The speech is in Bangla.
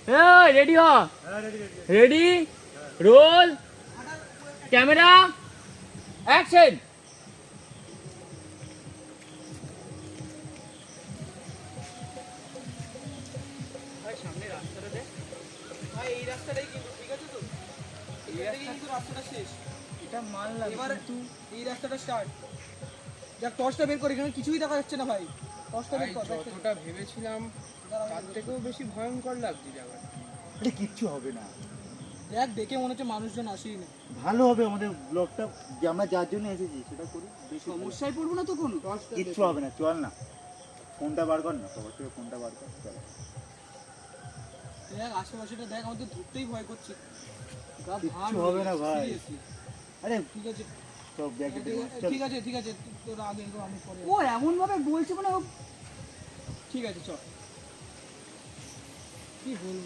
রেডি হ, রেডি, রোল, ক্যামেরা, অ্যাকশন। ভাই সামনে রাস্তাটা দেখ ভাই, এই রাস্তাটাই কিন্তু ঠিক আছে তো, এই রাস্তাটাই কিন্তু রাস্তাটা শেষ। এটা মানলাম, এবার কিন্তু এই রাস্তাটা স্টার্ট। দেখ টর্চটা বের কর, এখানে কিছুই দেখা যাচ্ছে না ভাই, টর্চটা বের কর। যতটা ভেবেছিলাম তার থেকেও বেশি ভয়ঙ্কর লাগছে জায়গাটা। আরে কিচ্ছু হবে না, দেখ দেখে মনে হচ্ছে মানুষজন আসেই না। ভালো হবে আমাদের ব্লগটা, যে আমরা যার জন্য এসেছি সেটা করি, বেশি ভালো। সমস্যায় পড়বো না তো কোনো। কিচ্ছু হবে না, চল না, ফোনটা বার কর না, সবার থেকে ফোনটা বার কর, চল। দেখ আশেপাশেটা দেখ, আমাদের ধরতেই ভয় করছে। কিচ্ছু হবে না ভাই। আরে ঠিক আছে সব ব্যাগে ঠিক আছে ঠিক আছে, তোর আগে এগো, আমি পরে। ও এমন ভাবে বলছে মানে ঠিক আছে চল, কি বলবো।